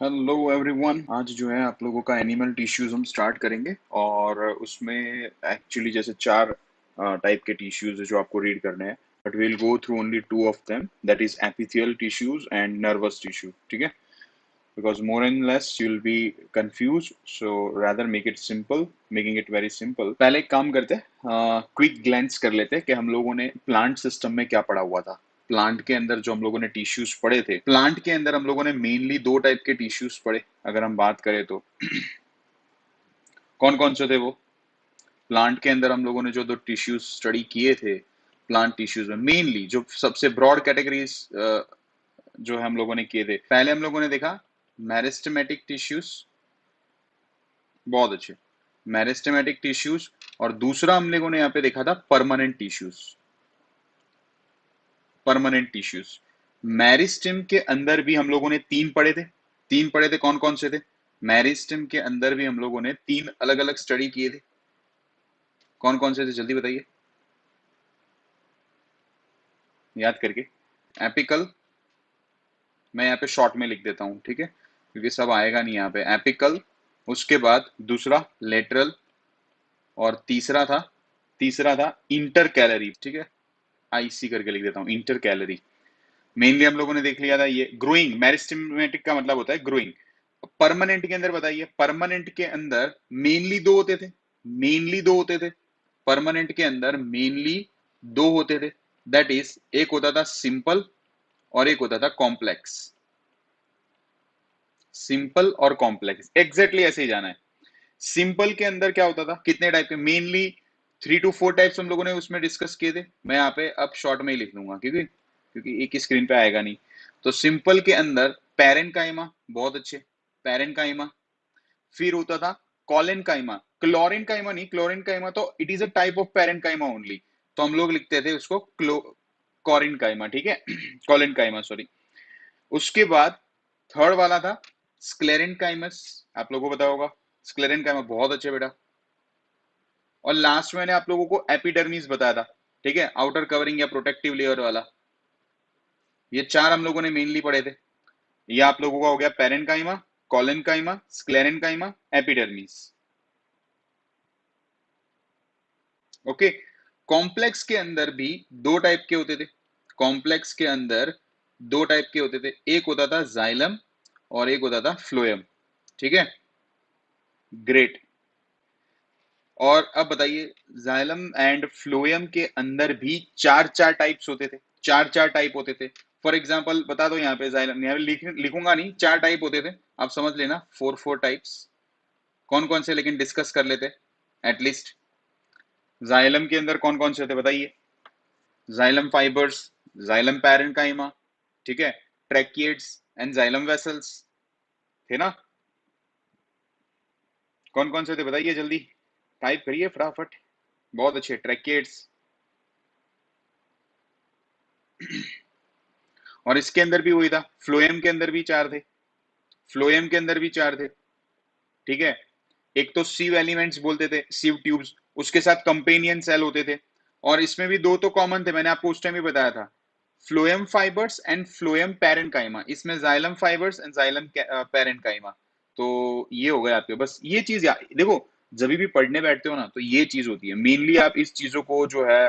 Hello everyone. आज जो है आप लोगों का एनिमल टिश्यूज हम स्टार्ट करेंगे और उसमें एक्चुअली जैसे चार टाइप के टिश्यूज है जो आपको रीड करने हैं, but will go through only two of them, that is epithelial tissues and nervous tissue. ठीक है, because more and less you will be confuse, so rather make it simple, making it very simple. पहले एक काम करते हैं, quick glans कर लेते हैं कि हम लोगों ने प्लांट सिस्टम में क्या पढ़ा हुआ था। प्लांट के अंदर जो हम लोगों ने टिश्यूज पढ़े थे, प्लांट के अंदर हम लोगों ने मेनली दो टाइप के टिश्यूज पढ़े। अगर हम बात करें तो कौन कौन से थे वो? प्लांट के अंदर हम लोगों ने जो दो टिश्यूज स्टडी किए थे प्लांट टिश्यूज में, मेनली जो सबसे ब्रॉड कैटेगरीज जो हम लोगों ने किए थे, पहले हम लोगों ने देखा मेरिस्टेमेटिक टिश्यूज, बहुत अच्छे मेरिस्टेमेटिक टिश्यूज। और दूसरा हम लोगों ने यहाँ पे देखा था permanent tissues. Permanent tissues meristem के अंदर भी हम लोगों ने तीन पढ़े थे। तीन पढ़े थे, कौन कौन से थे? मेरिस्टेम के अंदर भी हम लोगों ने तीन अलग अलग स्टडी किए थे। कौन कौन से थे जल्दी बताइए याद करके। एपिकल, मैं यहाँ पे शॉर्ट में लिख देता हूँ, ठीक है, क्योंकि सब आएगा नहीं यहाँ पे। एपिकल, उसके बाद दूसरा लेटरल, और तीसरा था इंटर कैलरी। ठीक है, आईसी करके लिख देता हूँ, इंटर कैलरी। मेनली हम लोगों ने देख लिया था ये ग्रोइंग। मेरिस्टेमेटिक का मतलब होता है ग्रोइंग। परमानेंट के अंदर बताइए, परमानेंट के अंदर मेनली दो होते थे। मेनली दो होते थे परमानेंट के अंदर, मेनली दो होते थे। दैट इज, एक होता था सिंपल और एक होता था कॉम्प्लेक्स। सिंपल और कॉम्प्लेक्स, एग्जैक्टली ऐसे ही जाना है। सिंपल के अंदर क्या होता था, कितने टाइप के? मेनली 3 to 4 टाइप्स हम लोगों ने उसमें डिस्कस किए थे। मैं यहाँ पे अब शॉर्ट में ही लिख दूंगा, क्योंकि क्योंकि एक ही स्क्रीन पे आएगा नहीं। तो सिंपल के अंदर पैरेनकाइमा, बहुत अच्छे, पैरेनकाइमा। फिर होता था कॉलेनकाइमा, क्लोरेनकाइमा नहीं, क्लोरेनकाइमा तो it is a type of parenchyma only, तो हम लोग लिखते थे उसको कॉरेनकाइमा, ठीक है कॉलेनकाइमा, सॉरी। उसके बाद थर्ड वाला था स्क्लेरेनकाइमस, आप लोगों को पता होगा स्क्लेरेनकाइमा, बहुत अच्छे बेटा। और लास्ट मैंने आप लोगों को एपिडर्मिस बताया था, ठीक है, आउटर कवरिंग या प्रोटेक्टिव लेयर वाला। ये चार हम लोगों ने मेनली पढ़े थे। ये आप लोगों का हो गया parenchyma, collenchyma, sclerenchyma, epidermis. Okay. Complex के अंदर भी दो टाइप के होते थे। कॉम्प्लेक्स के अंदर दो टाइप के होते थे, एक होता था जाइलम और एक होता था फ्लोएम। ठीक है, ग्रेट। और अब बताइए, जाइलम एंड फ्लोएम के अंदर भी चार चार टाइप्स होते थे। चार चार टाइप होते थे। फॉर एग्जाम्पल बता दो यहाँ पे, जाइलम यहाँ पे लिखूंगा नहीं, चार टाइप होते थे, आप समझ लेना, फोर फोर टाइप्स। कौन कौन से, लेकिन डिस्कस कर लेते एटलीस्ट। जाइलम के अंदर कौन कौन से थे बताइए? जाइलम फाइबर्स, जाइलम पैरेन्काइमा, ठीक है, ट्रैकिएड्स एंड जाइलम वेसल्स, थे ना? कौन कौन से थे बताइए जल्दी, टाइप करिए फटाफट। बहुत अच्छे, ट्रैकिएड्स। और इसके अंदर भी वही था, फ्लोएम के अंदर भी चार थे। फ्लोएम के अंदर भी चार थे, ठीक है। एक तो सीव एलिमेंट्स बोलते थे, सीव ट्यूब्स, उसके साथ कंपेनियन सेल होते थे। और इसमें भी दो तो कॉमन थे, मैंने आपको उस टाइम ही बताया था, phloem fibres and phloem parenchyma. इसमें xylem fibres and xylem parenchyma. तो ये हो गया आपके, बस ये चीज देखो, जब भी पढ़ने बैठते हो ना, तो ये चीज होती है मेनली। आप इस चीजों को जो है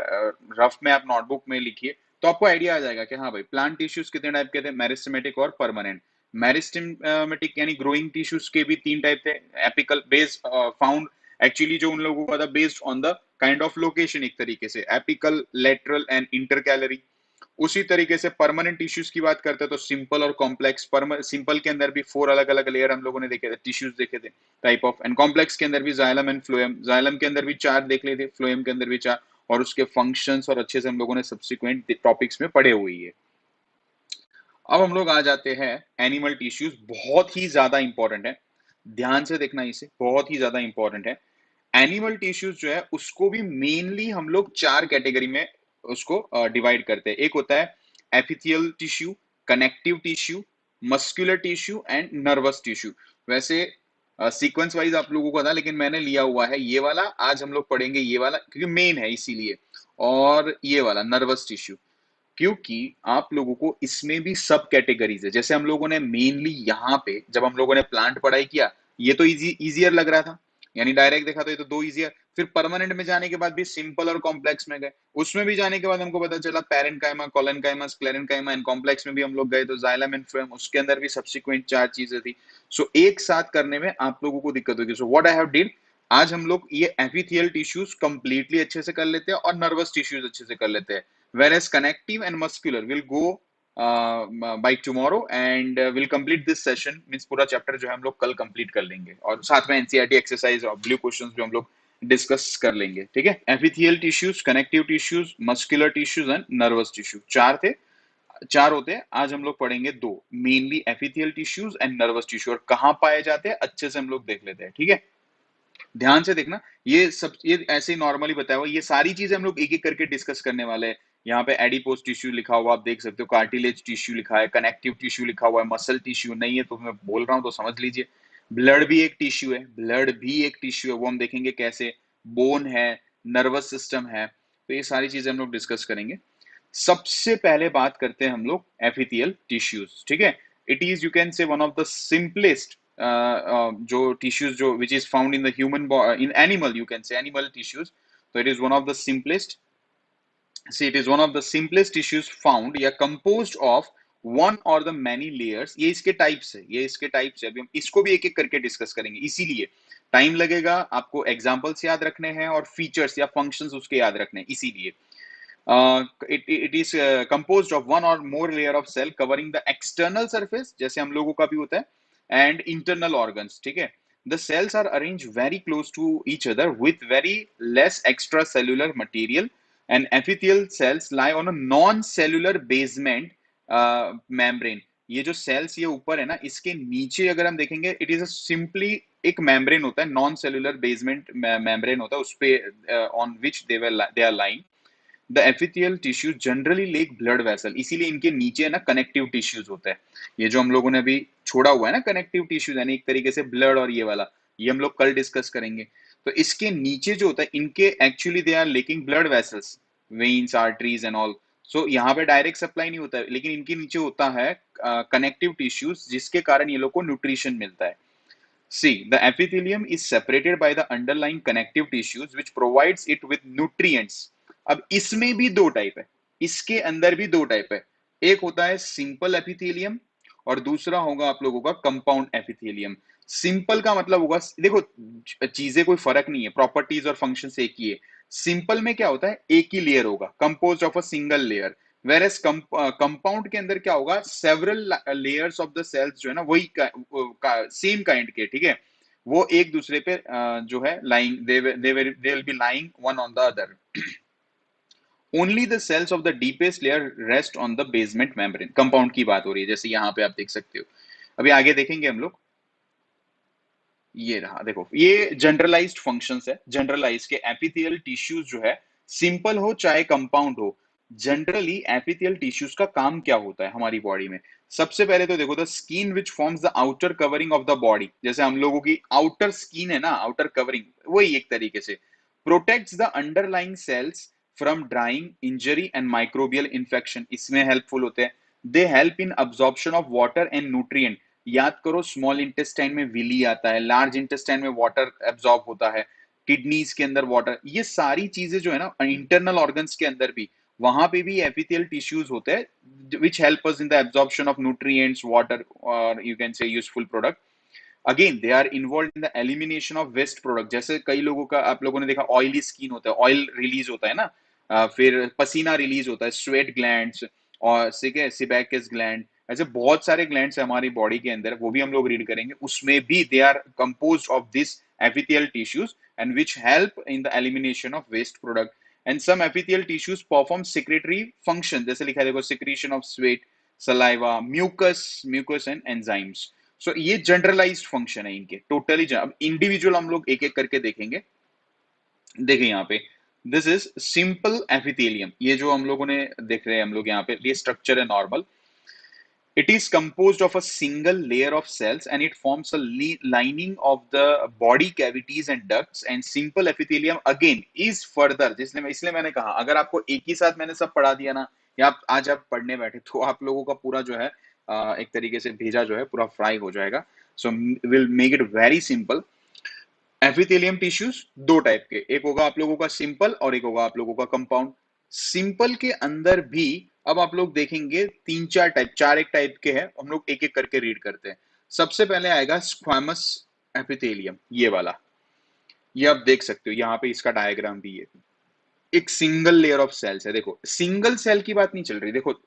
रफ में आप नोटबुक में लिखिए, तो आपको आइडिया आ जाएगा कि हाँ भाई, प्लांट टिश्यूज कितने टाइप के थे, मेरिस्टेमेटिक और परमानेंट। मेरिस्टेमेटिक यानी ग्रोइंग टिश्यूज के भी तीन टाइप थे। एपिकल बेस्ड फाउंड, एक्चुअली जो उन लोगों का था based on the kind of location, एक तरीके से एपिकल, लेटरल एंड इंटरकैलरी। उसी तरीके से परमानेंट टिश्यूज की बात करते हैं तो सिंपल और कॉम्प्लेक्स। सिंपल के अंदर भी फोर अलग अलग लेयर हम लोगों ने देखे थे, टिश्यूज देखे थे टाइप ऑफ। एंड कॉम्प्लेक्स के अंदर भी जाइलम एंड फ्लोएम, जाइलम के अंदर भी चार देख लिए थे, फ्लोएम के अंदर भी चार। और उसके फंक्शंस और अच्छे से हम लोगों ने सब्सिक्वेंट टॉपिक्स में पढ़े हुए है। अब हम लोग आ जाते हैं एनिमल टिश्यूज, बहुत ही ज्यादा इंपॉर्टेंट है, ध्यान से देखना, इसे बहुत ही ज्यादा इंपॉर्टेंट है। एनिमल टिश्यूज जो है उसको भी मेनली हम लोग चार कैटेगरी में उसको डिवाइड करते हैं। एक होता है epithelial tissue, connective tissue, muscular tissue and nervous tissue. वैसे सीक्वेंस वाइज आप लोगों को था, लेकिन मैंने लिया हुआ है ये वाला, आज हम लोग पढ़ेंगे ये वाला क्योंकि मेन है इसीलिए। और ये वाला नर्वस टिश्यू। क्योंकि आप लोगों को इसमें भी सब कैटेगरीज है। जैसे हम लोगों ने मेनली यहाँ पे जब हम लोगों ने प्लांट पढ़ाई किया, ये तो इजियर लग रहा था, यानी डायरेक्ट देखा तो ये तो दो इजियर। फिर परमानेंट में जाने के बाद भी सिंपल और कॉम्प्लेक्स में गए, उसमें भी जाने के बाद हमको पता चला parenchyma, collenchyma, sclerenchyma, and complex में भी हम लोग गए तो जाइलम एंड फ्लोएम, उसके अंदर भी सब्सिक्वेंट चार चीजें थी। सो एक साथ करने में आप लोगों को दिक्कत होगी। So what I have did, आज हम लोग ये एपिथियल टिश्यूज कंप्लीटली अच्छे से कर लेते हैं और नर्वस टिश्यूज अच्छे से कर लेते हैं। Whereas connective and muscular will go by tomorrow and will complete this session, means पूरा चैप्टर जो है हम लोग कल कंप्लीट कर लेंगे और साथ में एनसीईआरटी एक्सरसाइज और ब्लू क्वेश्चंस भी हम लोग डिस्कस कर लेंगे। ठीक है, epithelial tissues, connective tissues, muscular tissues and nervous tissue, चार थे, चार होते हैं। आज हम लोग पढ़ेंगे दो, mainly epithelial tissues and nervous tissue, और कहाँ पाए जाते हैं अच्छे से हम लोग देख लेते हैं। ठीक है, ध्यान से देखना, ये सब ये ऐसे ही नॉर्मली बताया हुआ, ये सारी चीजें हम लोग एक एक करके डिस्कस करने वाले हैं। यहाँ पे एडिपोज टिश्यू लिखा हुआ आप देख सकते हो, कार्टिलेज टिश्यू लिखा है, कनेक्टिव टिश्यू लिखा हुआ है, मसल टिश्यू नहीं है तो मैं बोल रहा हूँ तो समझ लीजिए। ब्लड भी एक टिश्यू है, ब्लड भी एक टिश्यू है, वो हम देखेंगे कैसे। बोन है, नर्वस सिस्टम है, तो ये सारी चीजें हम लोग डिस्कस करेंगे। सबसे पहले बात करते हैं हम लोग एपिथियल टिश्यूज। ठीक है, it is you can say one of the simplest जो टिश्यूज जो which is found in the human in animal, you can say animal tissues, तो it is one of the simplest, see it is one of the simplest tissues found, या composed of one or the many layers। ये इसके types है, ये इसके types है, अभी हम इसको भी एक एक करके डिस्कस करेंगे, इसीलिए टाइम लगेगा, आपको एग्जांपल्स याद रखने हैं और फीचर्स या फंक्शंस उसके याद रखने हैं, इसीलिए it is composed of one or more layer of cell covering the external surface, जैसे हम लोगों का भी होता है, and internal organs। ठीक है, the cells are arranged very close to each other with very less extracellular material, and epithelial cells lie on a non-cellular basement membrane। ये जो सेल्स ये ऊपर है ना, इसके नीचे अगर हम देखेंगे, इट इज सिंपली एक मेम्ब्रेन होता है, नॉन सेलुलर बेसमेंट मेम्ब्रेन होता है, उस पे on which they are lying the epithelial tissue generally lack blood vessel. इसीलिए इनके नीचे ना कनेक्टिव टिश्यूज होता है, ये जो हम लोगों ने अभी छोड़ा हुआ है ना कनेक्टिव टिश्यूज, यानी एक तरीके से ब्लड और ये वाला, ये हम लोग कल डिस्कस करेंगे। तो इसके नीचे जो होता है, इनके actually they are lacking blood vessels, veins, arteries and all. So यहाँ पे डायरेक्ट सप्लाई नहीं होता है, लेकिन इनके नीचे होता है कनेक्टिव टिश्यूज, जिसके कारण ये लोग को न्यूट्रिशन मिलता है। See, the epithelium is separated by the underlying connective tissues which provides it with nutrients। अब इसमें भी दो टाइप है, इसके अंदर भी दो टाइप है, एक होता है सिंपल एपिथेलियम और दूसरा होगा आप लोगों का कंपाउंड एपिथेलियम। सिंपल का मतलब होगा, देखो चीजें कोई फर्क नहीं है, प्रॉपर्टीज और फंक्शंस एक ही है। सिंपल में क्या होता है, एक ही लेयर होगा, composed of a single layer. Versus compound के अंदर क्या होगा, several layers of the cells जो है ना, वही सेम काइंड के, ठीक है, वो एक दूसरे पे जो है lying, they will be lying one on the other. Only the cells of the deepest layer rest on the basement membrane. Compound की बात हो रही है, जैसे यहाँ पे आप देख सकते हो। अभी आगे देखेंगे हम लोग, ये रहा देखो, ये जनरलाइज्ड फंक्शंस है, जनरलाइज के एपिथियल टिश्यूज जो है, सिंपल हो चाहे कंपाउंड हो, जनरली एपिथियल टिश्यूज का काम क्या होता है हमारी बॉडी में। सबसे पहले तो देखो, the skin which forms the outer covering of the body, जैसे हम लोगों की आउटर स्किन है ना, आउटर कवरिंग, वही एक तरीके से protects the underlying cells from drying, injury and microbial infection, इसमें हेल्पफुल होते हैं। They help in absorption of water and nutrient. याद करो, स्मॉल इंटेस्टाइन में विली आता है, लार्ज इंटेस्टाइन में वाटर एब्जॉर्ब होता है, किडनीज के अंदर वाटर, ये सारी चीजें जो है ना इंटरनल ऑर्गन्स के अंदर भी, वहां पे भी एपिथियल टिश्यूज होते हैं which help us in the absorption of nutrients, water, और you can say useful product. Again they are involve in the elimination of waste product, जैसे कई लोगों का, आप लोगों ने देखा, ऑयली स्किन होता है, ऑयल रिलीज होता है ना, फिर पसीना रिलीज होता है, स्वेट ग्लैंड्स, और सिबैकस ग्लैंड, ऐसे बहुत सारे ग्लैंड्स है हमारी बॉडी के अंदर, वो भी हम लोग रीड करेंगे, उसमें भी they are composed of this epithelial tissues and which help in the elimination of waste product। and some epithelial tissues perform secretory function, जैसे लिखा है देखो, secretion of sweat, saliva, mucus and enzymes। सो ये generalised function है इनके, totally अब individual हम लोग एक एक करके देखेंगे। देखिए यहाँ पे, दिस इज सिंपल एपिथेलियम, ये जो हम लोगों ने देख रहे हैं हम लोग यहाँ पे, ये स्ट्रक्चर है normal. It is composed of a single layer of cells and it forms a lining of the body cavities and ducts, and simple epithelium again is further, इसलिए मैंने कहा, अगर आपको एक ही साथ मैंने सब पढ़ा दिया ना, या आप आज आप पढ़ने बैठे तो आप लोगों का पूरा जो है एक तरीके से भेजा जो है पूरा फ्राई हो जाएगा। So will make it very simple. Epithelium tissues दो टाइप के, एक होगा आप लोगों का सिंपल और एक होगा आप लोगों का कंपाउंड। सिंपल के अंदर भी अब आप लोग देखेंगे तीन चार टाइप, चार एक टाइप के हैं, हम लोग एक एक करके रीड करते हैं। सबसे पहले आएगा स्क्वैमस एपिथेलियम, ये वाला, ये आप देख सकते हो यहाँ पे इसका डायग्राम भी है। एक सिंगल लेयर ऑफ सेल्स है, देखो सिंगल सेल की बात नहीं चल रही, देखो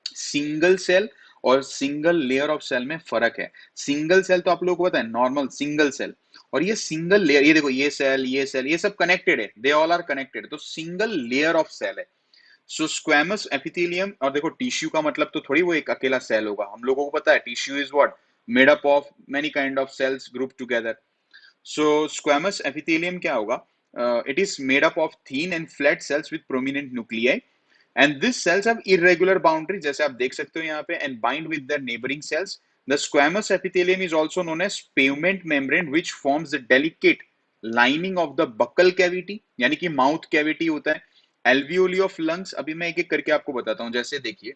सिंगल सेल और सिंगल लेयर ऑफ सेल में फर्क है। सिंगल सेल तो आप लोगों को पता है नॉर्मल सिंगल सेल, और ये सिंगल लेयर, ये देखो ये सेल ये सेल ये सब कनेक्टेड है, दे ऑल आर कनेक्टेड, तो सिंगल लेयर ऑफ सेल है। सो स्क्वैमस एपिथेलियम, और देखो टिश्यू का मतलब तो थोड़ी वो एक अकेला सेल होगा, हम लोगों को पता है tissue is what, made up of many kind of cells group together. So squamous epithelium क्या होगा, it is made up of thin and flat cells with prominent nuclei, and these cells have irregular boundaries जैसे आप देख सकते हो यहाँ पे, and bind with their neighboring cells. The squamous epithelium is also known as pavement membrane which forms the delicate lining of the buccal cavity, यानी कि mouth cavity होता है, alveoli of lungs। अभी मैं एक एक करके आपको बताता हूँ, जैसे देखिए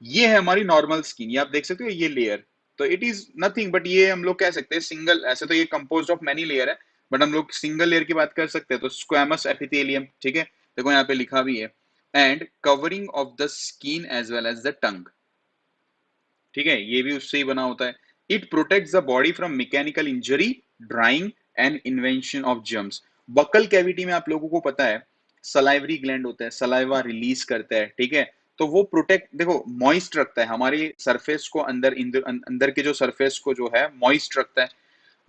ये है हमारी नॉर्मल स्किन, ये आप देख सकते हो ये लेयर, तो इट इज नथिंग बट ये हम लोग कह सकते हैं सिंगल, ऐसे तो ये कंपोज्ड ऑफ मेनी लेयर है, बट हम लोग सिंगल लेयर की बात कर सकते हैं, तो स्क्वैमस एपिथेलियम, ठीक है, देखो यहाँ पे लिखा भी है, and covering of the skin as well as the tongue, ठीक है, ये भी उससे ही बना होता है। It protects the body from mechanical injury, drying and invention of germs. Buccal cavity में आप लोगों को पता है सलाइवरी ग्लैंड होता है, सलाइवा रिलीज करता है, ठीक है, तो वो प्रोटेक्ट, देखो मॉइस्ट रखता है हमारे सरफेस को, अंदर के जो सरफेस को जो है मॉइस्ट रखता है।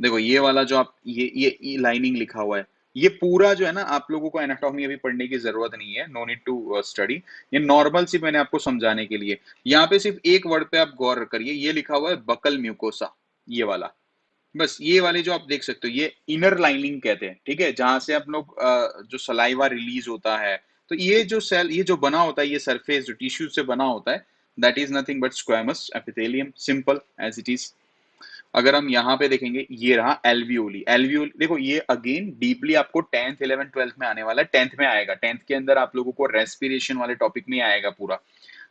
देखो ये वाला जो आप ये लाइनिंग लिखा हुआ है, ये पूरा जो है ना, आप लोगों को एनाटॉमी अभी पढ़ने की जरूरत नहीं है, नो नीड टू स्टडी, ये नॉर्मल सी मैंने आपको समझाने के लिए। यहाँ पे सिर्फ एक वर्ड पे आप गौर करिए, ये लिखा हुआ है बकल म्यूकोसा, ये वाला, बस ये वाले जो आप देख सकते हो ये इनर लाइनिंग कहते हैं, ठीक है, जहां से आप लोग जो सलाइवा रिलीज होता है, तो ये जो सेल, ये जो बना होता है, ये सरफेस जो टिश्यू से बना होता है, that is nothing but squamous epithelium, simple as it is. अगर हम यहाँ पे देखेंगे, ये रहा एल्वियोली, एल्वियोली देखो ये अगेन डीपली आपको 10th 11th 12th में आने वाला है, 10th में आएगा, 10th के अंदर आप लोगों को रेस्पिरेशन वाले टॉपिक में आएगा पूरा।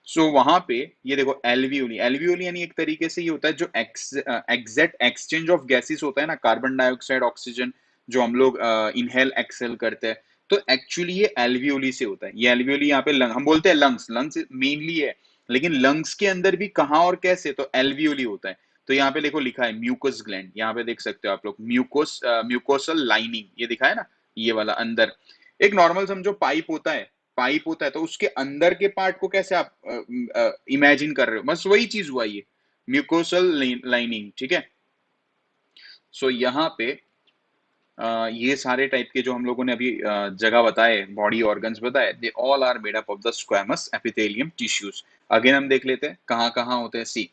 सो वहां पे ये देखो एल्वियोली, एल्वियोली यानी एक तरीके से ये होता है जो एग्जैक्ट एक्सचेंज ऑफ गैसेस होता है ना, कार्बन डाइऑक्साइड ऑक्सीजन, जो हम लोग इनहेल एक्सेल करते हैं, तो एक्चुअली ये एल्वियोली से होता है। ये एल्वियोली यहाँ पे लंग, हम बोलते हैं लंग्स, लंग्स मेनली है, लेकिन लंग्स के अंदर भी कहाँ और कैसे, तो एल्वियोली होता है। तो यहाँ पे देखो लिखा है म्यूकस ग्लैंड, यहाँ पे देख सकते हो आप लोग म्यूकोस, म्यूकोसल लाइनिंग, ये दिखा है ना, ये वाला अंदर एक नॉर्मल समझो पाइप होता है, पाइप होता है, तो उसके अंदर के पार्ट को कैसे आप इमेजिन कर रहे हो, बस वही चीज हुआ ये म्यूकोसल लाइनिंग, ठीक है। सो यहाँ पे ये सारे टाइप के जो हम लोगों ने अभी जगह बताए, बॉडी ऑर्गन्स बताए, they all are made up of the squamous epithelium tissues. Again हम देख लेते हैं कहाँ कहाँ होते हैं, see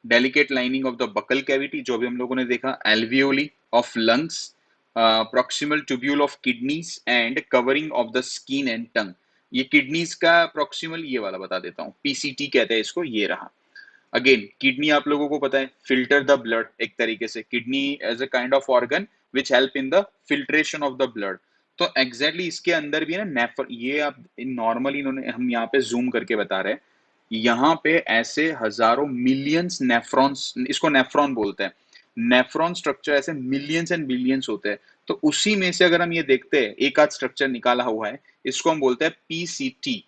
delicate lining of the buccal cavity, जो भी हम लोगों ने देखा, alveoli of lungs, proximal tubule of kidneys and covering of the skin and tongue. ये किडनीज का प्रॉक्सिमल ये वाला बता देता हूँ, पीसीटी कहते हैं इसको, ये रहा। अगेन किडनी आप लोगों को पता है फिल्टर द ब्लड, एक तरीके से kidney as a kind of organ which help in the filtration of the blood. तो एग्जैक्टली इसके अंदर भी है ना नेफ्र, ये आप नॉर्मली इन्होंने हम यहाँ पे जूम करके बता रहे हैं, यहाँ पे ऐसे हजारों मिलियंस नेफ्रॉन्स, इसको नेफ्रॉन बोलते हैं, नेफ्रॉन स्ट्रक्चर ऐसे मिलियंस एंड बिलियंस होते हैं। तो उसी में से अगर हम ये देखते हैं एक आध स्ट्रक्चर निकाला हुआ है, इसको हम बोलते हैं पीसीटी,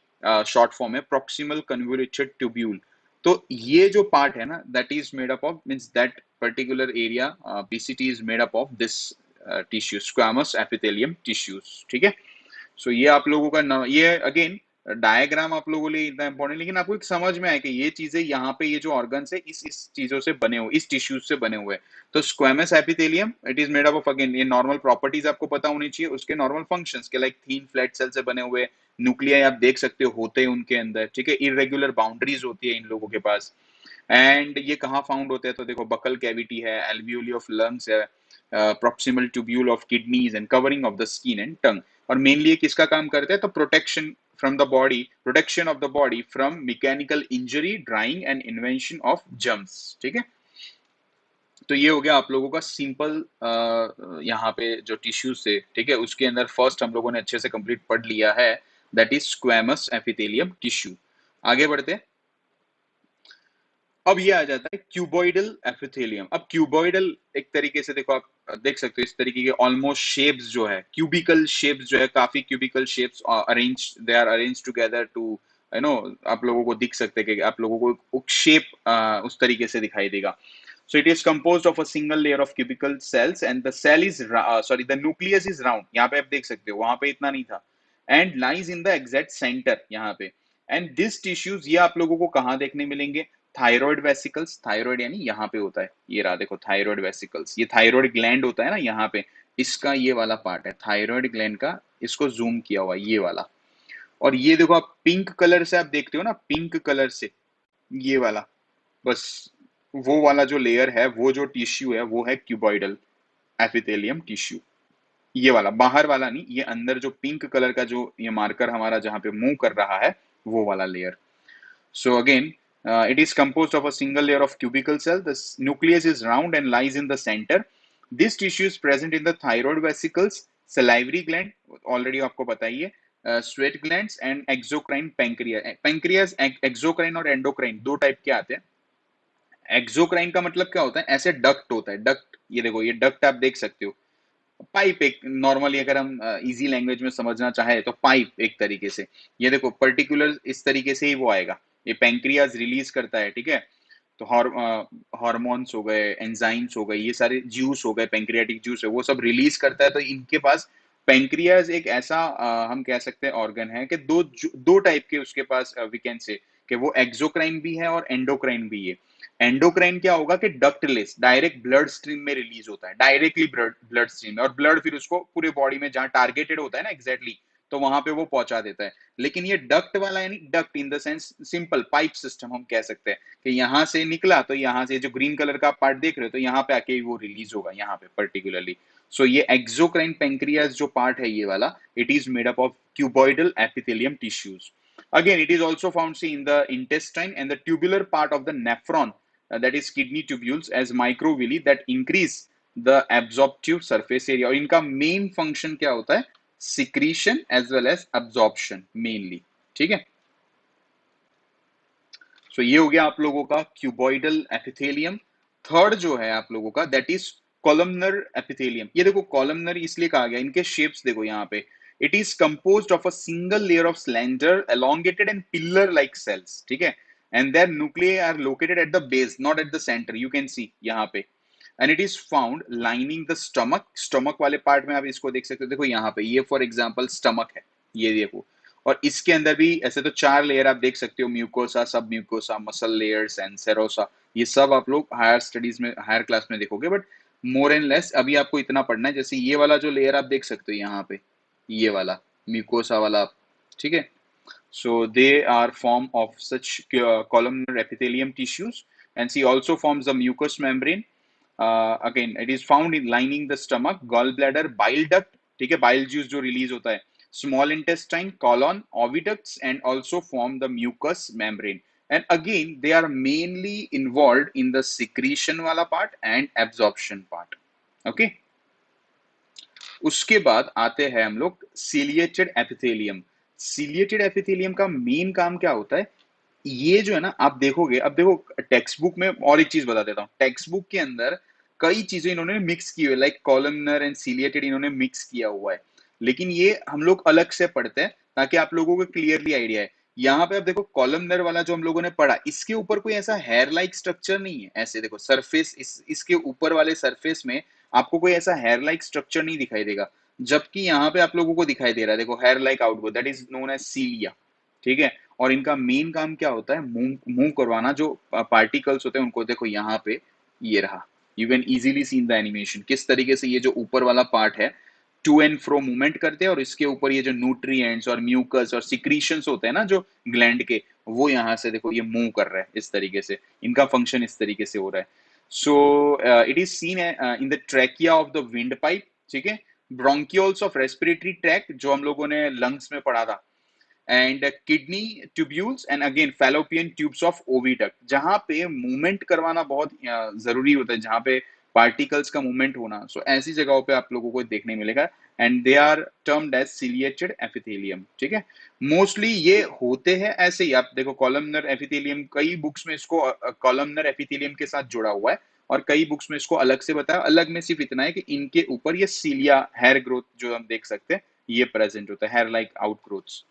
शॉर्ट फॉर्म है प्रॉक्सिमल कन्वोल्यूटेड ट्यूब्यूल। तो ये जो पार्ट है ना, that is made up of, means that particular area PCT is made up of this tissue, squamous epithelium tissues, ठीक है। सो ये आप लोगों का ये अगेन डायग्राम आप लोगों के लिए इतना इंपॉर्टेंट, लेकिन आपको एक समझ में आए कि ये चीजें यहाँ पे, ये जो ऑर्गन्स है इस चीजों से बने हुए, इस टिश्यूज से बने हुए। तो squamous epithelium it is made up of, again ये नॉर्मल प्रॉपर्टीज आपको पता होनी चाहिए, उसके नॉर्मल फंक्शंस के, लाइक थीन फ्लैट सेल से बने हुए, न्यूक्लियाई आप देख सकते हो होते हैं उनके अंदर, ठीक है, इरेगुलर बाउंड्रीज होती है इन लोगों के पास। एंड ये कहाँ फाउंड होते हैं, तो देखो बकल कैविटी है, एल्वियोली ऑफ लंग्स है, proximal tubule of kidneys and covering of the skin and टंग। और मेनली ये किसका काम करते हैं, तो protection from the body, protection of the body from mechanical injury, drying and invention of germs, ठीक है। तो ये हो गया आप लोगों का सिंपल यहाँ पे जो टिश्यूज से, ठीक है, उसके अंदर फर्स्ट हम लोगों ने अच्छे से कंप्लीट पढ़ लिया है। That is squamous epithelium tissue. आगे बढ़ते हैं। अब ये आ जाता है क्यूबॉइडल एपिथेलियम। अब क्यूबॉइडल एक तरीके से देखो, आप देख सकते हो इस तरीके के ऑलमोस्ट शेप्स जो है, क्यूबिकल शेप्स जो है, काफी cubical shapes arrange, they are arrange together to you know, आप लोगों को दिख सकते हैं कि आप लोगों को शेप उस तरीके से दिखाई देगा। So it is composed of a single layer of cubical cells and the cell is sorry the nucleus is round। यहाँ पे आप देख सकते हो, वहां पे इतना नहीं था। And lies in the exact center यहाँ पे। And these tissues ये आप लोगों को कहाँ देखने मिलेंगे? थायराइड वेसिकल्स, थायराइड यानी यहाँ पे होता है, ये रहा देखो थायराइड वेसिकल्स, ये थायराइड ग्लैंड होता है ना यहाँ पे, इसका ये वाला पार्ट है थायराइड ग्लैंड का, इसको जूम किया हुआ ये वाला। और ये देखो आप पिंक कलर से आप देखते हो ना, पिंक कलर से ये वाला, बस वो वाला जो लेयर है, वो जो टिश्यू है, वो है क्यूबॉइडल एपिथेलियम टिश्यू। ये वाला बाहर वाला नहीं, ये अंदर जो पिंक कलर का जो ये मार्कर हमारा जहां पे मूव कर रहा है, वो वाला layer. So again, it is composed of a single layer of cubical cell. The nucleus is round and lies in the center. This tissue is present in the thyroid vesicles, salivary gland, already आपको पता ही है, sweat glands and exocrine pancreas। pancreas exocrine और endocrine दो type के आते हैं। Exocrine का मतलब क्या होता है? ऐसे डक्ट होता है, डक्ट, ये देखो ये डक्ट आप देख सकते हो, पाइप एक, नॉर्मली अगर हम इजी लैंग्वेज में समझना चाहे तो पाइप एक तरीके से। ये देखो पर्टिकुलर इस तरीके से ही वो आएगा, ये पैंक्रियाज रिलीज करता है, ठीक है। तो हार्मोन्स हो गए, एंजाइम्स हो गए, ये सारे जूस हो गए, पैंक्रियाटिक जूस है, वो सब रिलीज करता है। तो इनके पास पैंक्रियाज एक ऐसा हम कह सकते हैं ऑर्गन है कि दो टाइप के उसके पास वी कैन से, कि वो एक्सोक्राइन भी है और एंडोक्राइन भी है। एंडोक्राइन क्या होगा कि डक्टलेस, डायरेक्ट ब्लड स्ट्रीम में रिलीज होता है, डायरेक्टली ब्लड स्ट्रीम में, और ब्लड फिर उसको पूरे बॉडी में जहां टारगेटेड होता है ना एग्जैक्टली, तो वहां पे वो पहुंचा देता है। लेकिन ये डक्ट वाला यानी duct in the sense simple pipe system हम कह सकते हैं, कि यहाँ से निकला तो यहाँ से जो ग्रीन कलर का पार्ट देख रहे हो, तो यहाँ पे आके वो रिलीज होगा यहाँ पे पर्टिकुलरली। सो ये एक्सोक्राइन पेंक्रियाज जो पार्ट है ये वाला, it is made up of cuboidal epithelium tissues। Again, it is also found, see, in the intestine and the tubular part of the nephron, that is kidney tubules as microvilli that increase the absorptive surface area। और इनका main function क्या होता है? Secretion as well as absorption mainly, ठीक है। सो ये हो गया आप लोगों का क्यूबॉइडल एपिथेलियम। थर्ड जो है आप लोगों का, दैट इज कॉलमनर एपिथेलियम। ये देखो कॉलमनर इसलिए कहा गया, इनके शेप्स देखो यहाँ पे, it is composed of a single layer of slender elongated and pillar like cells, ठीक है। And their nuclei are located at the base, not at the center, you can see यहाँ पे। And it is found lining the stomach, stomach वाले part में आप इसको देख सकते हो, देखो यहाँ पे, ये फॉर एग्जाम्पल स्टमक है, ये देखो। और इसके अंदर भी ऐसे तो चार लेयर आप देख सकते हो, म्यूकोसा, सब mucosa, muscle layers and serosa. ये सब आप लोग हायर स्टडीज में, हायर क्लास में देखोगे, बट मोर एंड लेस अभी आपको इतना पढ़ना है। जैसे ये वाला जो लेयर आप देख सकते हो यहाँ पे, ये वाला म्यूकोसा वाला, ठीक है। So they are form of such columnar epithelium tissues, and she also forms the mucous membrane। Again, it is found in lining the stomach, gallbladder, bile duct, ठीक है, bile juice जो release होता है, small intestine, colon, oviducts, and also form the mucous membrane। And again, they are mainly involved in the secretion वाला part and absorption part। Okay। उसके बाद आते हैं हम लोग सीलिएटेड एपिथेलियम। सीलिएटेड एपिथेलियम का मेन काम क्या होता है? ये जो है ना, आप देखोगे, अब देखो टेक्स्ट बुक में, और एक चीज बता देता हूँ, टेक्स्ट बुक के अंदर कई चीजें इन्होंने मिक्स की हुई है, लाइक कॉलमनर एंड सीलिएटेड इन्होंने मिक्स किया हुआ है, लेकिन ये हम लोग अलग से पढ़ते हैं ताकि आप लोगों को क्लियरली आइडिया है। यहाँ पे आप देखो कॉलमनर वाला जो हम लोगों ने पढ़ा, इसके ऊपर कोई ऐसा हेयर लाइक स्ट्रक्चर नहीं है। ऐसे देखो सरफेस, इसके ऊपर वाले सरफेस में आपको कोई ऐसा हेयर लाइक स्ट्रक्चर नहीं दिखाई देगा, जबकि यहाँ पे आप लोगों को दिखाई दे रहा है, देखो hair like output, that is known as cilia, ठीक है। और इनका मेन काम क्या होता है? मूव करवाना, जो पार्टिकल्स होते हैं उनको, देखो यहाँ पे ये रहा, you can easily C in the animation किस तरीके से ये जो ऊपर वाला पार्ट है टू एंड फ्रो मूवमेंट करते हैं, और इसके ऊपर ये जो न्यूट्रिएंट्स और म्यूकस और सिक्रीशंस होते हैं ना जो ग्लैंड के, वो यहाँ से देखो ये मूव कर रहा है इस तरीके से, इनका फंक्शन इस तरीके से हो रहा है। So it is seen in the trachea of the wind pipe, ठीक है, ब्रोंकियोल्स ऑफ रेस्पिरेटरी ट्रैक जो हम लोगों ने लंग्स में पढ़ा था, and kidney tubules, and again fallopian tubes of oviduct, जहां पे मूवमेंट करवाना बहुत जरूरी होता है, जहां पे पार्टिकल्स का मूवमेंट होना। सो ऐसी जगहों पे आप लोगों को देखने मिलेगा। And they are termed as ciliated epithelium, ठीक है। मोस्टली ये होते हैं ऐसे ही, आप देखो कॉलमनर एपिथेलियम, कई बुक्स में इसको कॉलमनर एपिथेलियम के साथ जोड़ा हुआ है, और कई बुक्स में इसको अलग से बताया। अलग में सिर्फ इतना है कि इनके ऊपर ये सीलिया हेयर ग्रोथ जो हम देख सकते हैं ये प्रेजेंट होता है, हेयर लाइक आउटग्रोथ्स।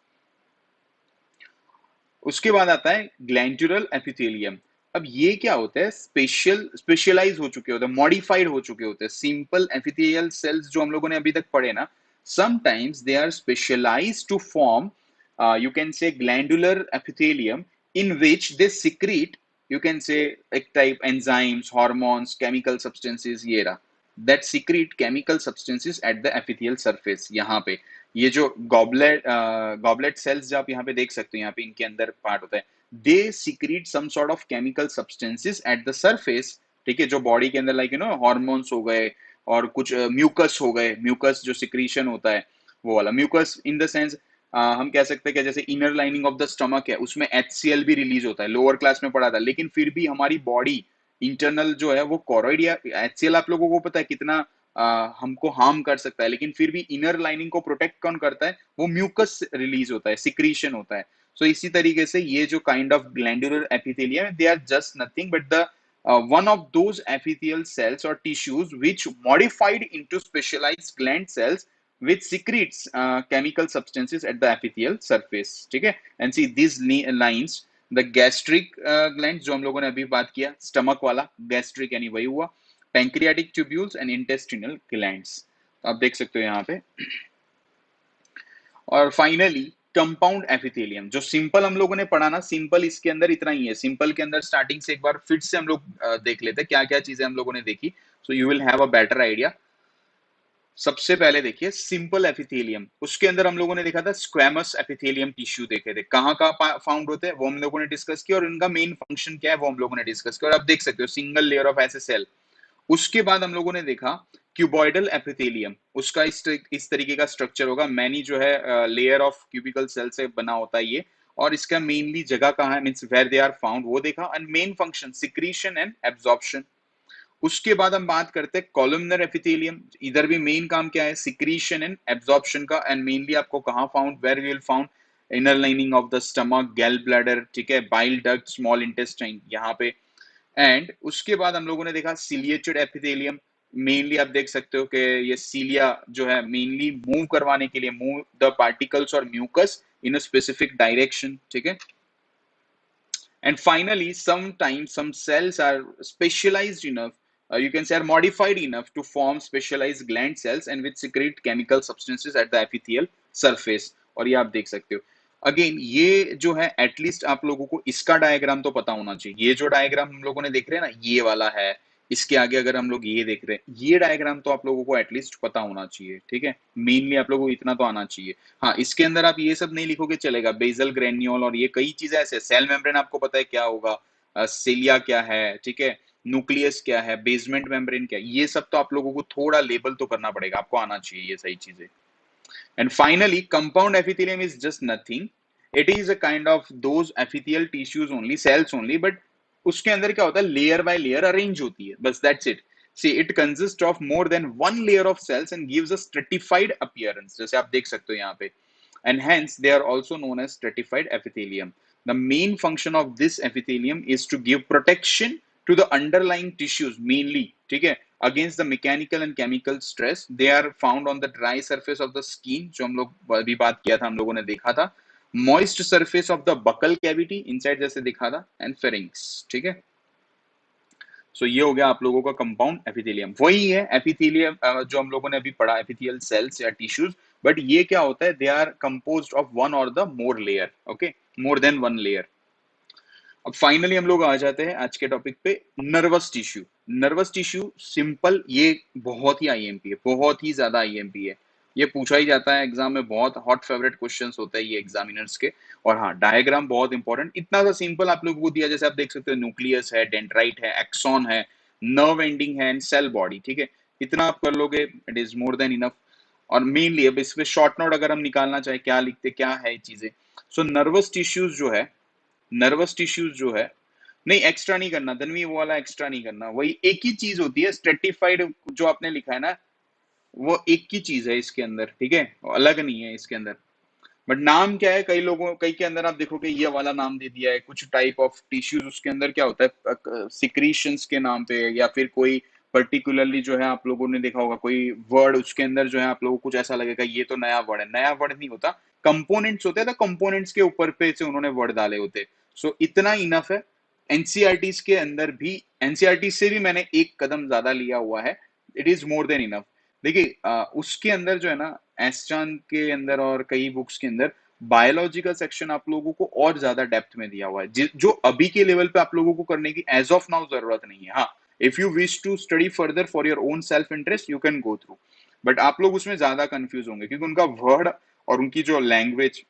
उसके बाद आता है ग्लैंडुलर एपिथेलियम। अब ये क्या होता है, स्पेशलाइज हो चुके होते हैं, मॉडिफाइड हो चुके होते हैं। सिंपल एपिथेलियल सेल्स जो हम लोगों ने अभी तक पढ़े ना, sometimes they are specialized to form, you can say glandular epithelium, in which they secrete, you can say एक type enzymes, hormones, chemical substances, ये रहा, that secrete chemical substances at the epithelial surface। यहाँ पे ये जो goblet cells जो आप यहाँ पे देख सकते हो, यहाँ पे इनके अंदर पार्ट होता है, they secrete some sort of chemical substances at the surface, ठीक है, जो बॉडी के अंदर लाइक हार्मोन्स हो गए, और कुछ म्यूकस हो गए, म्यूकस जो सिक्रीशन होता है वो वाला म्यूकस, इन द सेंस हम कह सकते हैं कि जैसे inner lining of the stomach है, उसमें HCl भी रिलीज होता है, लोअर क्लास में पढ़ा था, लेकिन फिर भी हमारी बॉडी इंटरनल जो है वो कोरोइडिया, HCl आप लोगों को पता है कितना हमको हार्म कर सकता है, लेकिन फिर भी इनर लाइनिंग को प्रोटेक्ट कौन करता है, वो म्यूकस रिलीज होता है, सिक्रीशन होता है। सो इसी तरीके से ये जो काइंड ऑफ ग्लैंडुलर एपिथेलियम है, they are just nothing but the one of those epithelial cells or tissues which modified into specialized gland cells which secretes chemical substances at the epithelial surface, ठीक है। and see these lines, the gastric glands जो हम लोगों ने अभी बात किया, stomach वाला gastric यानी वही हुआ, pancreatic tubules and intestinal glands, आप देख सकते हो यहाँ पे। और फाइनली कंपाउंड एपिथेलियम, जो सिंपल हम लोगों ने पढ़ा ना, सिंपल इसके अंदर इतना ही है। सिंपल के अंदर स्टार्टिंग से एक बार फिर से हम लोग देख लेते हैं क्या क्या चीजें हम लोगों ने देखी, so you will have a better idea. सबसे पहले देखिए सिंपल एपिथेलियम, उसके अंदर हम लोगों ने देखा था स्क्वैमस एपिथेलियम टिश्यू देखे थे, कहाँ कहाँ फाउंड होते हैं वो हम लोगों ने डिस्कस किया, और इनका मेन फंक्शन क्या है वो हम लोगों ने डिस्कस किया, और आप देख सकते हो सिंगल लेयर ऑफ ऐसे सेल। उसके बाद हम लोगों ने देखा क्यूबॉइडल एपिथेलियम, उसका इस तरीके का स्ट्रक्चर होगा, मैनी जो है लेयर ऑफ क्यूबिकल सेल से बना होता है ये, और इसका मेनली जगह कहाँ है, means where they are found, वो देखा, and main function secretion and absorption. उसके बाद हम बात करते हैं कॉलमनर एपिथेलियम, इधर भी मेन काम क्या है, सिक्रीशन एंड एब्जॉर्प्शन का, एंड मेनली आपको कहाँ found, where will found, inner lining of the stomach, gall bladder, ठीक है, बाइल डक्ट, स्मॉल इंटेस्टाइन यहाँ पे। एंड उसके बाद हम लोगों ने देखा सिलिएटेड एपिथेलियम, मेनली आप देख सकते हो कि ये सीलिया जो है मेनली मूव करवाने के लिए, मूव द पार्टिकल्स और mucus in a specific direction, ठीक है। And finally, sometimes some cells are specialized enough, you can say are modified enough to form specialized gland cells and which secrete chemical substances at the epithelial surface। और ये आप देख सकते हो, again ये जो है एटलीस्ट आप लोगों को इसका डायग्राम तो पता होना चाहिए। ये जो डायग्राम हम लोगों ने देख रहे हैं ना, ये वाला है, इसके आगे अगर हम लोग ये देख रहे हैं, ये डायग्राम तो आप लोगों को एटलीस्ट पता होना चाहिए, ठीक है। मेनली आप लोगों को इतना तो आना चाहिए। हाँ, इसके अंदर आप ये सब नहीं लिखोगे चलेगा, बेसल ग्रेन्यूल और ये कई चीजें ऐसे, सेल मेम्ब्रेन आपको पता है क्या होगा, सेलिया क्या है, ठीक है, न्यूक्लियस क्या है, बेसमेंट मेम्ब्रेन क्या है, ये सब तो आप लोगों को थोड़ा लेबल तो करना पड़ेगा, आपको आना चाहिए ये सही चीजें। And finally, compound epithelium is just nothing. It is a kind of those epithelial tissues only, cells only, but उसके अंदर क्या होता है, लेयर बाय लेयर अरेंज होती है, बस that's it. See, it consists of more than one layer of cells and gives a stratified appearance, जैसे आप देख सकते हो यहाँ पे, and hence they are also known as stratified epithelium. The main function of this epithelium is to give protection to the underlying tissues mainly, ठीक है, against the mechanical and chemical stress. They are found on the dry surface of the skin, जो हम लोग अभी बात किया था, हम लोगों ने देखा था, moist surface of the buccal cavity inside जैसे दिखा था, and pharynx, ठीक है। सो ये हो गया आप लोगों का कंपाउंड एपिथेलियम, वही है एपिथेलियम जो हम लोगों ने अभी पढ़ा, एपिथेलियल सेल्स या टिश्यूज, बट ये क्या होता है, they are composed of one और the more layer, okay, more than one layer. अब फाइनली हम लोग आ जाते हैं आज के टॉपिक पे, nervous tissue. Nervous tissue simple, ये बहुत ही आईएमपी है, बहुत ही ज्यादा आईएमपी है, ये पूछा ही जाता है एग्जाम में, बहुत हॉट फेवरेट क्वेश्चंस होते हैं ये एग्जामिनर्स के। और हाँ, डायग्राम बहुत इंपॉर्टेंट, इतना सा सिंपल आप लोगों को दिया, जैसे आप देख सकते हो न्यूक्लियस है, डेंड्राइट है, एक्सॉन है, नर्व एंडिंग है, एंड सेल बॉडी, ठीक है, इतना आप कर लोगे, it is more than enough. और मेनली अब इसमें शॉर्ट नोट अगर हम निकालना चाहे, क्या लिखते, क्या है चीजें, सो नर्वस टिश्यूज जो है, नर्वस टिश्यूज जो है, नहीं एक्स्ट्रा नहीं करना धनवी, वो वाला एक्स्ट्रा नहीं करना, वही एक ही चीज होती है, स्ट्रेटिफाइड जो आपने लिखा है ना, वो एक ही चीज है इसके अंदर, ठीक है, अलग नहीं है इसके अंदर। बट नाम क्या है, कई के अंदर आप देखोगे ये वाला नाम दे दिया है, कुछ टाइप ऑफ टिश्यूज उसके अंदर क्या होता है सिक्रीशंस के नाम पे, या फिर कोई पर्टिकुलरली जो है आप लोगों ने देखा होगा कोई वर्ड उसके अंदर जो है आप लोगों को कुछ ऐसा लगेगा ये तो नया वर्ड है। नया वर्ड नहीं होता, कंपोनेंट्स होते हैं, तो कंपोनेंट्स के ऊपर पे से उन्होंने वर्ड डाले होते। सो इतना इनफ है। एनसीईआरटी के अंदर भी, एनसीईआरटी से भी मैंने एक कदम ज्यादा लिया हुआ है, it is more than enough. देखिए उसके अंदर जो है ना, एस्चान के अंदर और कई बुक्स के अंदर बायोलॉजिकल सेक्शन आप लोगों को और ज्यादा डेप्थ में दिया हुआ है, जो अभी के लेवल पे आप लोगों को करने की एज ऑफ नाउ जरूरत नहीं है। हाँ, if you wish to study further for your own self interest you can go through, but आप लोग उसमें ज्यादा कंफ्यूज होंगे क्योंकि उनका वर्ड और उनकी जो लैंग्वेज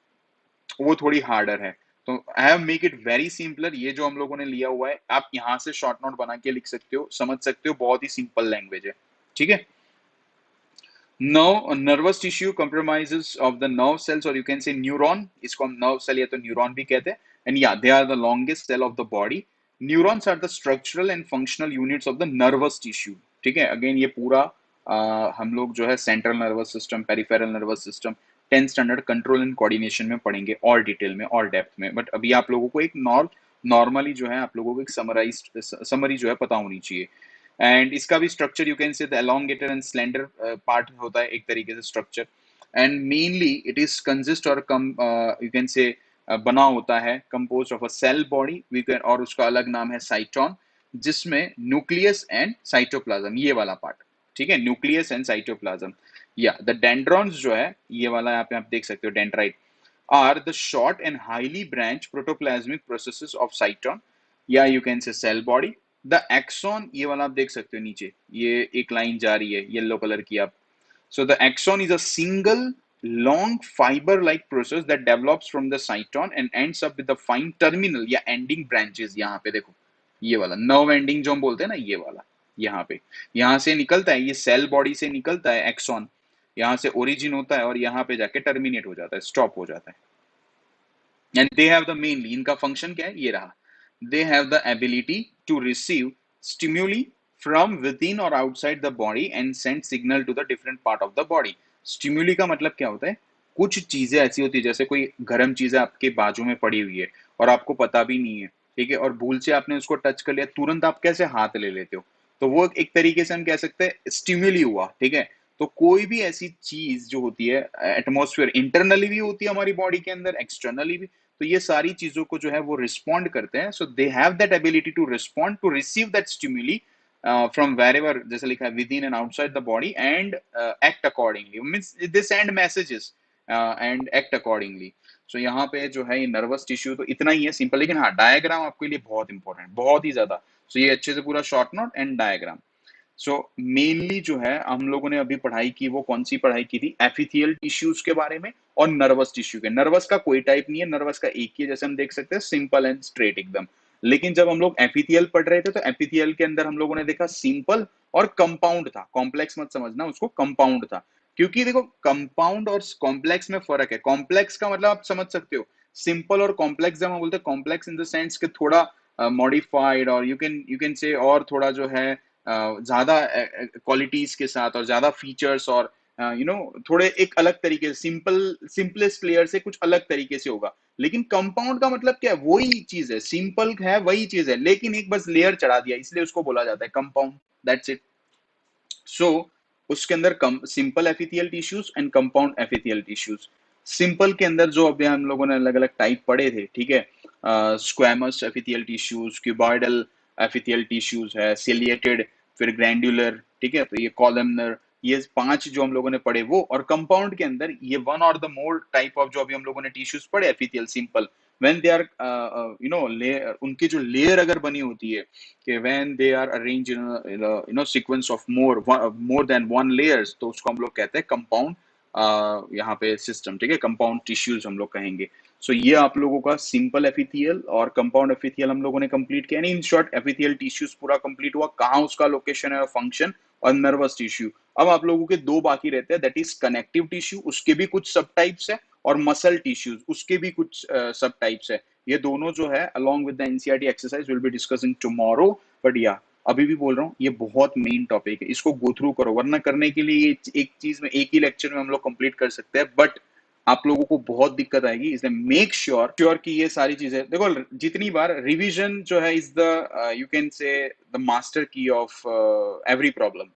वो थोड़ी हार्डर है। तो I have make it very simpler. ये जो हम लोगों ने लिया हुआ है आप यहाँ से शॉर्ट नोट बना के लिख सकते हो, समझ सकते हो, बहुत ही सिंपल लैंग्वेज है, ठीक है। Nervous tissue compromises of the nerve cells or you can say neuron, इसको हम nerve cell या तो neuron भी कहते हैं। And yeah, they are the longest cell of the body. Neurons are the structural and functional units of the nervous tissue. ठीक है, again ये पूरा हम लोग जो है central nervous system, peripheral nervous system, 10th standard control and coordination में पढ़ेंगे और डिटेल में और डेप्थ में। बट अभी आप लोगों को एक नॉर्मली जो है आप लोगों को एक समराइज्ड समरी जो है पता होनी चाहिए। एंड इसका भी structure you can say the elongated and slender part होता है एक तरीके से structure. And mainly it is consist और कम यू कैन से बना होता है compose of a cell body we can, और उसका अलग नाम है साइटोन, जिसमें न्यूक्लियस एंड साइटोप्लाज्म, ये वाला पार्ट, ठीक है, न्यूक्लियस एंड साइटोप्लाज्म। या द डेंड्रॉन्स जो है ये वाला यहाँ पे आप देख सकते हो dendrite, are the short and highly branched protoplasmic processes of cyton, या you can say cell body. The axon, ये वाला आप देख सकते हो नीचे, ये एक लाइन जा रही है येलो कलर की आप। So the axon is a single long fiber-like process that develops from the cyton and ends up with the fine terminal या ending branches। यहाँ पे देखो ये वाला nerve ending जो हम बोलते हैं ना, ये वाला यहाँ पे, यहाँ से निकलता है, ये सेल बॉडी से निकलता है एक्सॉन, यहाँ से ओरिजिन होता है और यहाँ पे जाके टर्मिनेट हो जाता है, स्टॉप हो जाता है। And they have the mainly, इनका फंक्शन क्या है, ये रहा, they have the ability to receive stimuli from within और outside the body and send signal to the different part of the body. Stimuli का मतलब क्या होता है, कुछ चीजें ऐसी होती है जैसे कोई गर्म चीज आपके बाजू में पड़ी हुई है और आपको पता भी नहीं है, ठीक है, और भूल से आपने उसको टच कर लिया, तुरंत आप कैसे हाथ ले लेते हो, तो वो एक तरीके से हम कह सकते हैं स्टिम्युली हुआ, ठीक है। तो कोई भी ऐसी चीज जो होती है एटमॉस्फेयर, इंटरनली भी होती है हमारी बॉडी के अंदर, एक्सटर्नली भी, तो ये सारी चीजों को जो है वो रिस्पॉन्ड करते हैं। So they have that ability to respond to receive that stimuli from wherever, जैसे लिखा है within and outside the body and act accordingly, means they send messages and act accordingly. So यहाँ पे जो है ये nervous tissue तो इतना ही है सिंपल, लेकिन हाँ डायग्राम आपके लिए बहुत इंपॉर्टेंट, बहुत ही ज्यादा। सो ये अच्छे से पूरा short note and diagram. So mainly जो है हम लोगों ने अभी पढ़ाई की, वो कौन सी पढ़ाई की थी, एपिथियल टिश्यूज के बारे में और नर्वस टिश्यू के। नर्वस का कोई टाइप नहीं है, नर्वस का एक ही है, जैसे हम देख सकते हैं सिंपल एंड स्ट्रेट एकदम। लेकिन जब हम लोग एपिथियल पढ़ रहे थे तो एपिथियल के अंदर हम लोगों ने देखा सिंपल और कंपाउंड था, कॉम्प्लेक्स मत समझना उसको, कंपाउंड था। क्योंकि देखो कंपाउंड और कॉम्प्लेक्स में फर्क है। कॉम्प्लेक्स का मतलब आप समझ सकते हो, सिंपल और कॉम्प्लेक्स जब हम बोलते हैं, कॉम्प्लेक्स इन द सेंस कि थोड़ा मॉडिफाइड और यू कैन से और थोड़ा जो है ज्यादा क्वालिटीज के साथ और ज्यादा फीचर्स और थोड़े एक अलग तरीके से, सिंपलेस्ट लेयर से कुछ अलग तरीके से होगा। लेकिन कंपाउंड का मतलब क्या है, वही चीज है, सिंपल है वही चीज है, लेकिन एक बस लेयर चढ़ा दिया, इसलिए उसको बोला जाता है कंपाउंड, दैट्स इट। सो उसके अंदर simple epithelial tissues and compound epithelial tissues. Simple के अंदर जो अभी हम लोगों ने अलग अलग टाइप पढ़े थे, ठीक है, स्क्वैमस एपिथियल टिश्यूज, क्यूबॉइडल एपिथियल टिश्यूज है, सिलिएटेड, फिर ग्रैंडुलर, ठीक है, तो ये कॉलमनर, ये 5 जो हम लोगों ने पढ़े वो। और कंपाउंड के अंदर ये वन और द मोर टाइप ऑफ जो अभी हम लोगों ने टिश्यूज पढ़े epithelial simple, when they are layer, उनकी जो लेयर अगर बनी होती है कि when they are arranged in a sequence of more than one layers, तो उसको हम लोग कहते हैं कंपाउंड यहाँ पे सिस्टम, ठीक है, कंपाउंड टिश्यूज हम लोग कहेंगे। सो ये आप लोगों का सिंपल एपिथियल और कंपाउंड एपिथियल हम लोगों ने कंप्लीट किया, इन शॉर्ट एपिथियल टिश्यूज पूरा कंप्लीट हुआ, कहाँ उसका लोकेशन है और फंक्शन, और नर्वस टिश्यू। अब आप लोगों के 2 बाकी रहते हैं, दैट इज कनेक्टिव टिश्यू, उसके भी कुछ सब टाइप्स है, और मसल टिश्यूज उसके भी कुछ सब टाइप्स है। ये दोनों जो है along with the NCERT exercise we'll be discussing tomorrow, but yeah, अभी भी बोल रहा हूँ, ये बहुत मेन टॉपिक है, इसको गो थ्रू करो, वरना करने के लिए ये एक चीज में एक ही लेक्चर में हम लोग कंप्लीट कर सकते हैं, बट आप लोगों को बहुत दिक्कत आएगी। इसलिए मेक श्योर कि ये सारी चीजें देखो, जितनी बार रिवीजन जो है is the you can say the master की ऑफ एवरी प्रॉब्लम।